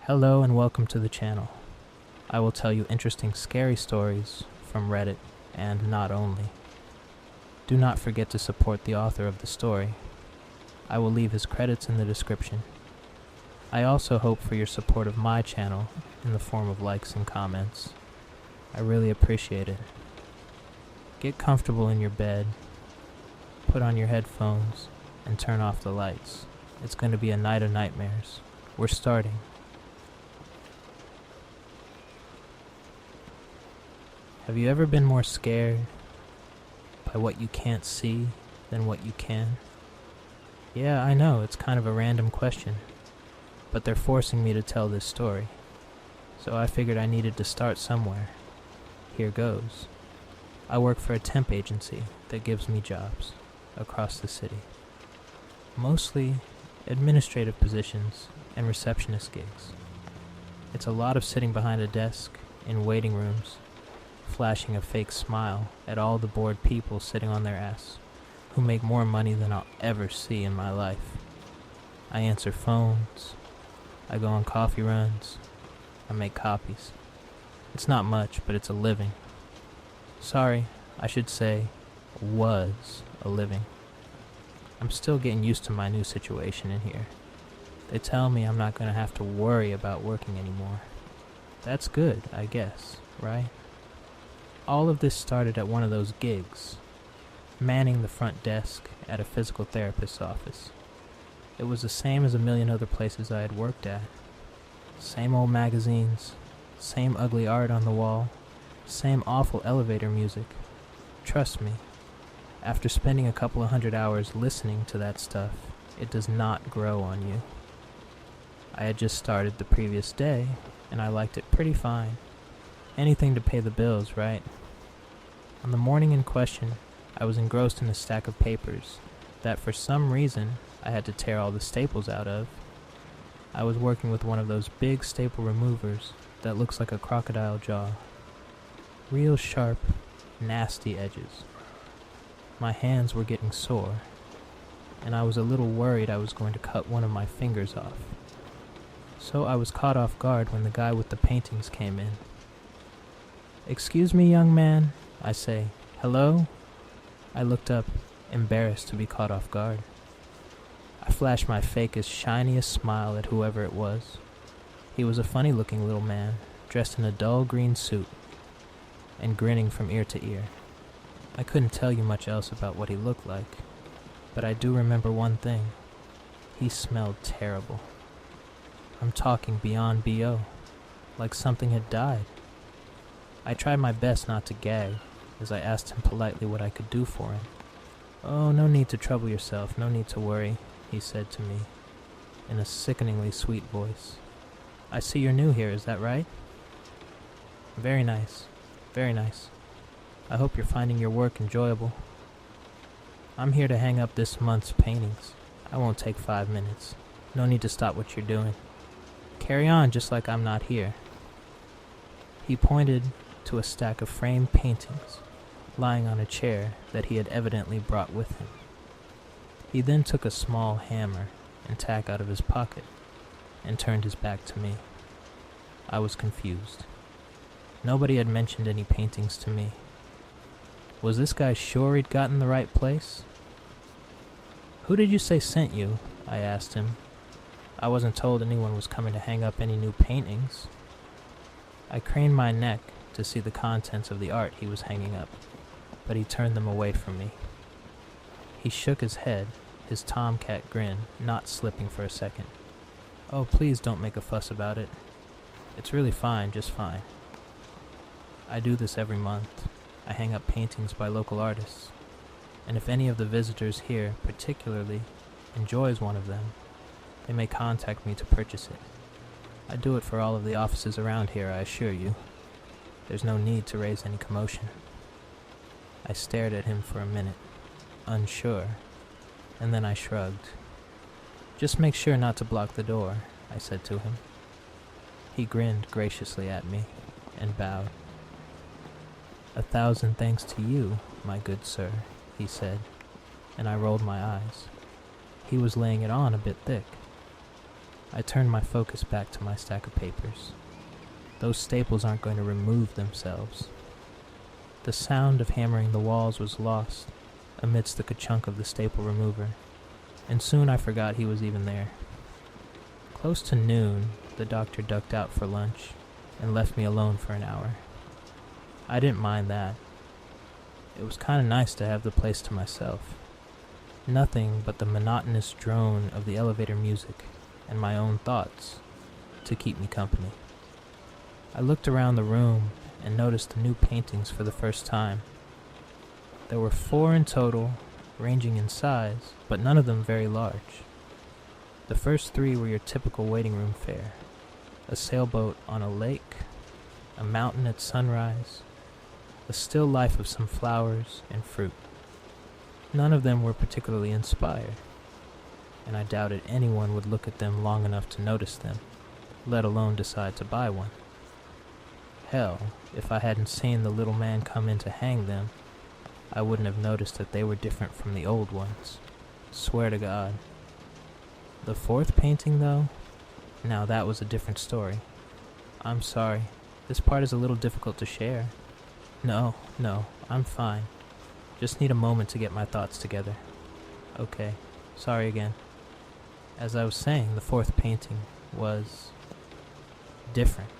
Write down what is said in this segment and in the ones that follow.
Hello and welcome to the channel. I will tell you interesting scary stories from Reddit and not only. Do not forget to support the author of the story. I will leave his credits in the description. I also hope for your support of my channel in the form of likes and comments. I really appreciate it. Get comfortable in your bed, put on your headphones, and turn off the lights. It's going to be a night of nightmares. We're starting. Have you ever been more scared by what you can't see than what you can? Yeah, I know, it's kind of a random question, but they're forcing me to tell this story, so I figured I needed to start somewhere. Here goes. I work for a temp agency that gives me jobs across the city. Mostly administrative positions and receptionist gigs. It's a lot of sitting behind a desk in waiting rooms, flashing a fake smile at all the bored people sitting on their ass who make more money than I'll ever see in my life. I answer phones, I go on coffee runs, I make copies. It's not much, but it's a living. Sorry, I should say, was a living. I'm still getting used to my new situation in here. They tell me I'm not going to have to worry about working anymore. That's good, I guess, right? All of this started at one of those gigs, manning the front desk at a physical therapist's office. It was the same as a million other places I had worked at. Same old magazines, same ugly art on the wall, same awful elevator music. Trust me, after spending a couple of 100 hours listening to that stuff, it does not grow on you. I had just started the previous day, and I liked it pretty fine. Anything to pay the bills, right? On the morning in question, I was engrossed in a stack of papers that for some reason I had to tear all the staples out of. I was working with one of those big staple removers that looks like a crocodile jaw. Real sharp, nasty edges. My hands were getting sore, and I was a little worried I was going to cut one of my fingers off. So I was caught off guard when the guy with the paintings came in. "Excuse me, young man," I say. "Hello?" I looked up, embarrassed to be caught off guard. I flashed my fakest, shiniest smile at whoever it was. He was a funny-looking little man, dressed in a dull green suit, and grinning from ear to ear. I couldn't tell you much else about what he looked like, but I do remember one thing. He smelled terrible. I'm talking beyond B.O., like something had died. I tried my best not to gag as I asked him politely what I could do for him. "Oh, no need to trouble yourself, no need to worry," he said to me in a sickeningly sweet voice. "I see you're new here, is that right?" "Very nice, very nice. I hope you're finding your work enjoyable. I'm here to hang up this month's paintings. I won't take 5 minutes. No need to stop what you're doing. Carry on just like I'm not here." He pointed to a stack of framed paintings lying on a chair that he had evidently brought with him. He then took a small hammer and tack out of his pocket and turned his back to me. I was confused. Nobody had mentioned any paintings to me. Was this guy sure he'd gotten the right place? "Who did you say sent you?" I asked him. I wasn't told anyone was coming to hang up any new paintings. I craned my neck to see the contents of the art he was hanging up, but he turned them away from me. He shook his head, his tomcat grin not slipping for a second. "Oh, please don't make a fuss about it. It's really fine, just fine. I do this every month. I hang up paintings by local artists, and if any of the visitors here particularly enjoys one of them, they may contact me to purchase it. I do it for all of the offices around here, I assure you. There's no need to raise any commotion." I stared at him for a minute, unsure, and then I shrugged. "Just make sure not to block the door," I said to him. He grinned graciously at me and bowed. "1,000 thanks to you, my good sir," he said, and I rolled my eyes. He was laying it on a bit thick. I turned my focus back to my stack of papers. Those staples aren't going to remove themselves. The sound of hammering the walls was lost amidst the ka-chunk of the staple remover, and soon I forgot he was even there. Close to noon, the doctor ducked out for lunch and left me alone for an hour. I didn't mind that. It was kind of nice to have the place to myself. Nothing but the monotonous drone of the elevator music and my own thoughts to keep me company. I looked around the room and noticed the new paintings for the first time. There were 4 in total, ranging in size, but none of them very large. The first 3 were your typical waiting room fare: a sailboat on a lake, a mountain at sunrise, a still life of some flowers and fruit. None of them were particularly inspired, and I doubted anyone would look at them long enough to notice them, let alone decide to buy one. Hell, if I hadn't seen the little man come in to hang them, I wouldn't have noticed that they were different from the old ones. Swear to God. The 4th painting, though? Now that was a different story. I'm sorry. This part is a little difficult to share. No, I'm fine. Just need a moment to get my thoughts together. Okay, sorry again. As I was saying, the 4th painting was different.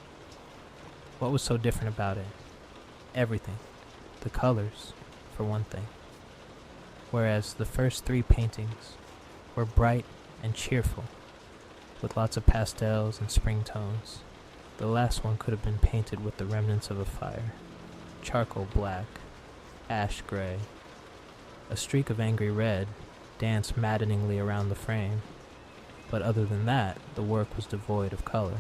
What was so different about it? Everything. The colors, for one thing. Whereas the first 3 paintings were bright and cheerful, with lots of pastels and spring tones. The last one could have been painted with the remnants of a fire. Charcoal black, ash gray. A streak of angry red danced maddeningly around the frame, but other than that, the work was devoid of color.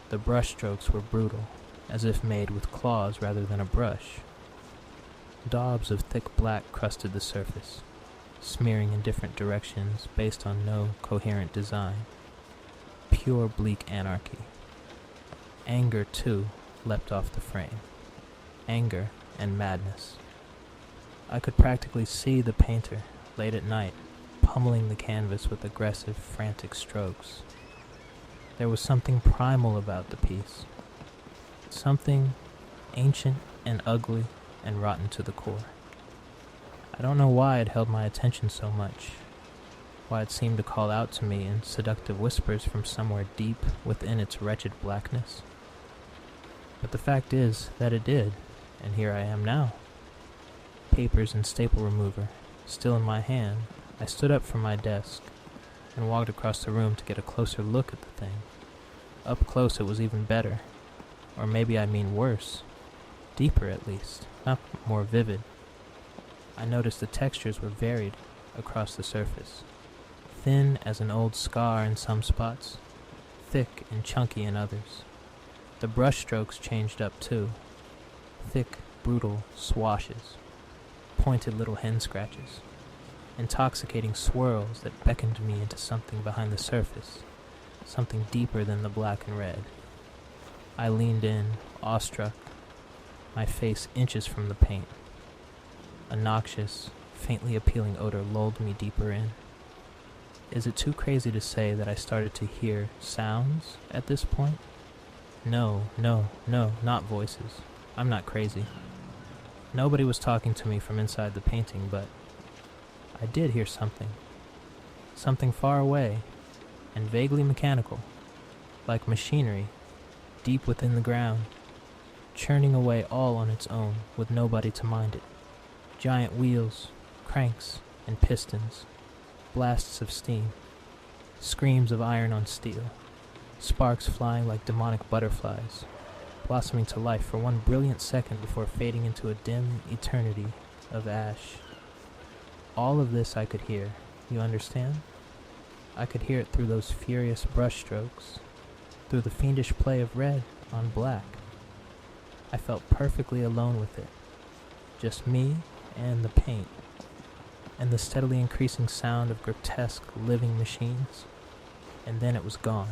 The brush strokes were brutal, as if made with claws rather than a brush. Daubs of thick black crusted the surface, smearing in different directions based on no coherent design. Pure bleak anarchy. Anger, too, leapt off the frame. Anger and madness. I could practically see the painter, late at night, pummeling the canvas with aggressive, frantic strokes. There was something primal about the piece. Something ancient and ugly and rotten to the core. I don't know why it held my attention so much, why it seemed to call out to me in seductive whispers from somewhere deep within its wretched blackness. But the fact is that it did, and here I am now. Papers and staple remover still in my hand, I stood up from my desk and walked across the room to get a closer look at the thing. Up close it was even better, or maybe I mean worse, deeper at least, not more vivid. I noticed the textures were varied across the surface, thin as an old scar in some spots, thick and chunky in others. The brush strokes changed up too, thick, brutal swashes, pointed little hen scratches, intoxicating swirls that beckoned me into something behind the surface, something deeper than the black and red. I leaned in, awestruck, my face inches from the paint. A noxious, faintly appealing odor lulled me deeper in. Is it too crazy to say that I started to hear sounds at this point? No, not voices. I'm not crazy. Nobody was talking to me from inside the painting, but I did hear something. Something far away and vaguely mechanical, like machinery, deep within the ground, churning away all on its own with nobody to mind it. Giant wheels, cranks, and pistons, blasts of steam, screams of iron on steel, sparks flying like demonic butterflies, blossoming to life for one brilliant second before fading into a dim eternity of ash. All of this I could hear, you understand? I could hear it through those furious brush strokes, through the fiendish play of red on black. I felt perfectly alone with it, just me and the paint, and the steadily increasing sound of grotesque living machines, and then it was gone.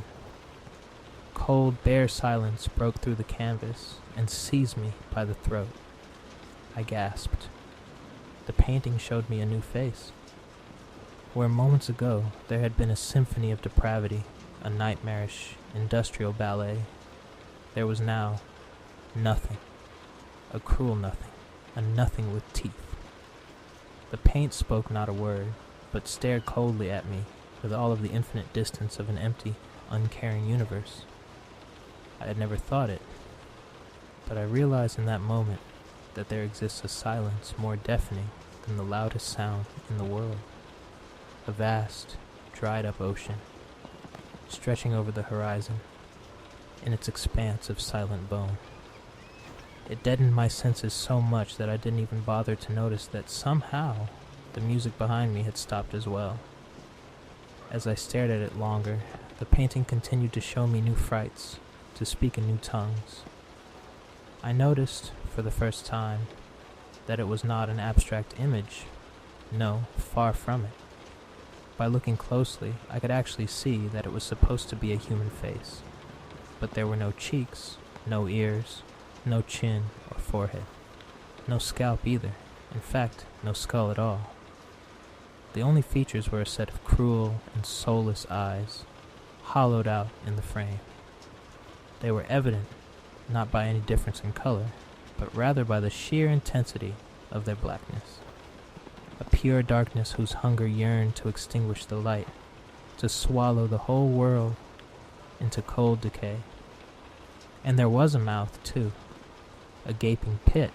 Cold, bare silence broke through the canvas and seized me by the throat. I gasped. The painting showed me a new face. Where moments ago there had been a symphony of depravity, a nightmarish industrial ballet, there was now nothing, a cruel nothing, a nothing with teeth. The paint spoke not a word, but stared coldly at me with all of the infinite distance of an empty, uncaring universe. I had never thought it, but I realized in that moment that there exists a silence more deafening than the loudest sound in the world. A vast, dried-up ocean, stretching over the horizon in its expanse of silent bone. It deadened my senses so much that I didn't even bother to notice that somehow the music behind me had stopped as well. As I stared at it longer, the painting continued to show me new frights, to speak in new tongues. I noticed, for the first time, that it was not an abstract image. No, far from it. By looking closely, I could actually see that it was supposed to be a human face. But there were no cheeks, no ears, no chin or forehead. No scalp either. In fact, no skull at all. The only features were a set of cruel and soulless eyes, hollowed out in the frame. They were evident, not by any difference in color, but rather by the sheer intensity of their blackness. A pure darkness whose hunger yearned to extinguish the light, to swallow the whole world into cold decay. And there was a mouth, too, a gaping pit,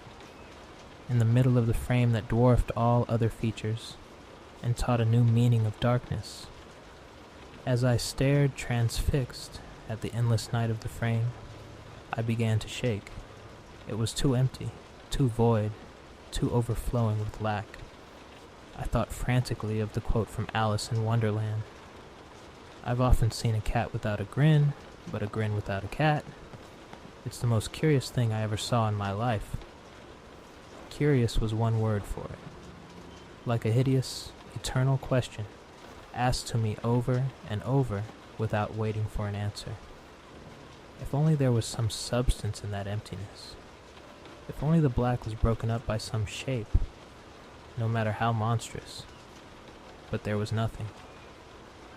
in the middle of the frame that dwarfed all other features, and taught a new meaning of darkness. As I stared transfixed at the endless night of the frame, I began to shake. It was too empty, too void, too overflowing with lack. I thought frantically of the quote from Alice in Wonderland. I've often seen a cat without a grin, but a grin without a cat. It's the most curious thing I ever saw in my life. Curious was one word for it. Like a hideous, eternal question, asked to me over and over without waiting for an answer. If only there was some substance in that emptiness. If only the black was broken up by some shape, no matter how monstrous. But there was nothing.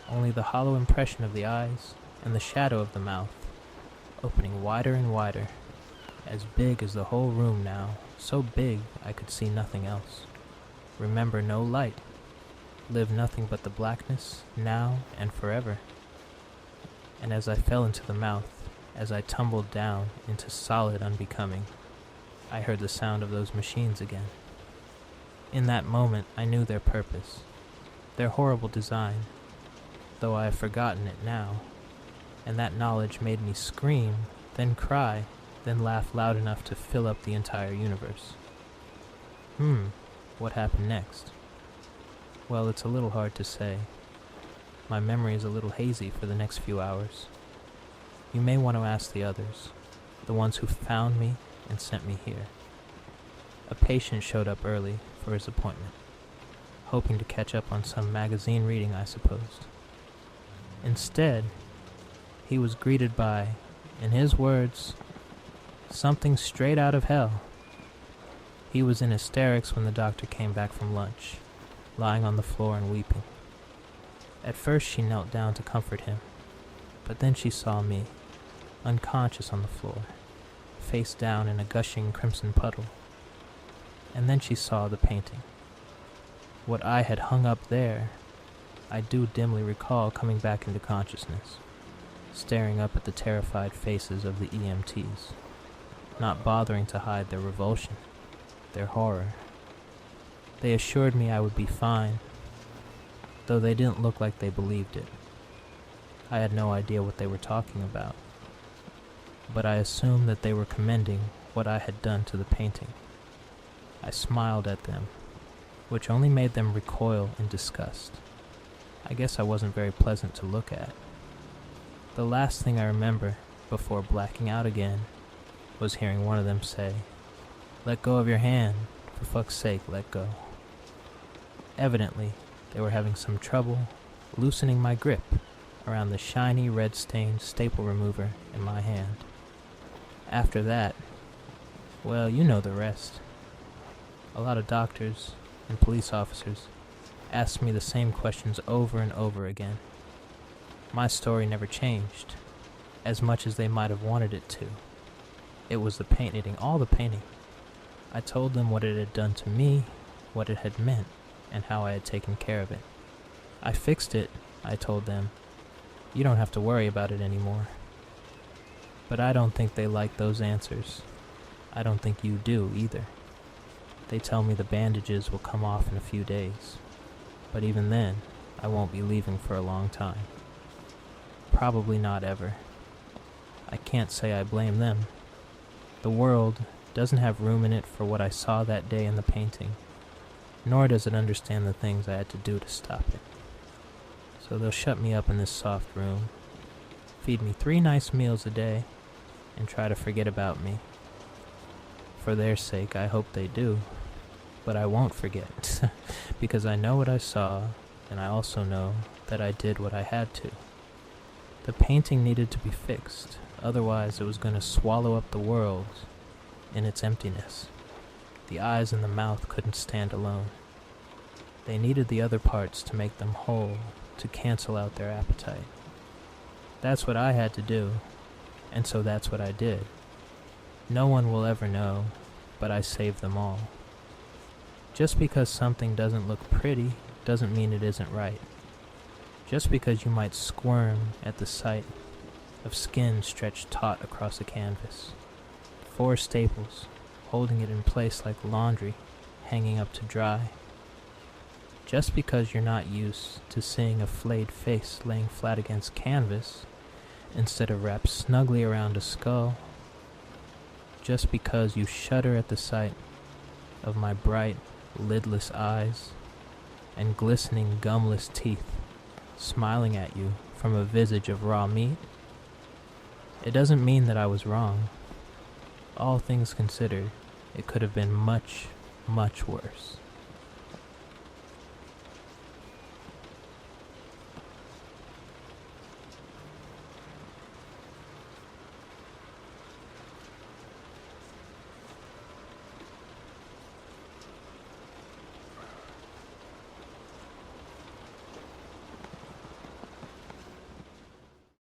Only the hollow impression of the eyes and the shadow of the mouth, opening wider and wider, as big as the whole room now, so big I could see nothing else. Remember no light. Live nothing but the blackness, now and forever. And as I fell into the mouth, as I tumbled down into solid unbecoming, I heard the sound of those machines again. In that moment, I knew their purpose, their horrible design, though I have forgotten it now, and that knowledge made me scream, then cry, then laugh loud enough to fill up the entire universe. What happened next? Well, it's a little hard to say. My memory is a little hazy for the next few hours. You may want to ask the others, the ones who found me and sent me here. A patient showed up early for his appointment, hoping to catch up on some magazine reading, I supposed. Instead, he was greeted by, in his words, something straight out of hell. He was in hysterics when the doctor came back from lunch, lying on the floor and weeping. At first she knelt down to comfort him, but then she saw me, unconscious on the floor, face down in a gushing crimson puddle. And then she saw the painting. What I had hung up there, I do dimly recall coming back into consciousness, staring up at the terrified faces of the EMTs, not bothering to hide their revulsion, their horror. They assured me I would be fine, though they didn't look like they believed it. I had no idea what they were talking about, but I assumed that they were commending what I had done to the painting. I smiled at them, which only made them recoil in disgust. I guess I wasn't very pleasant to look at. The last thing I remember, before blacking out again, was hearing one of them say, "Let go of your hand, for fuck's sake, let go." Evidently, they were having some trouble loosening my grip around the shiny red-stained staple remover in my hand. After that, well, you know the rest. A lot of doctors and police officers asked me the same questions over and over again. My story never changed, as much as they might have wanted it to. It was the painting, all the painting. I told them what it had done to me, what it had meant, and how I had taken care of it. I fixed it, I told them. You don't have to worry about it anymore. But I don't think they like those answers. I don't think you do either. They tell me the bandages will come off in a few days. But even then, I won't be leaving for a long time. Probably not ever. I can't say I blame them. The world doesn't have room in it for what I saw that day in the painting, nor does it understand the things I had to do to stop it. So they'll shut me up in this soft room, feed me 3 nice meals a day, and try to forget about me. For their sake, I hope they do, but I won't forget, because I know what I saw, and I also know that I did what I had to. The painting needed to be fixed, otherwise it was going to swallow up the world in its emptiness. The eyes and the mouth couldn't stand alone. They needed the other parts to make them whole, to cancel out their appetite. That's what I had to do, and so that's what I did. No one will ever know, but I saved them all. Just because something doesn't look pretty doesn't mean it isn't right. Just because you might squirm at the sight of skin stretched taut across a canvas. 4 staples, holding it in place like laundry, hanging up to dry. Just because you're not used to seeing a flayed face laying flat against canvas, instead of wrapped snugly around a skull. Just because you shudder at the sight of my bright, lidless eyes and glistening gumless teeth smiling at you from a visage of raw meat. It doesn't mean that I was wrong. All things considered, it could have been much, much worse.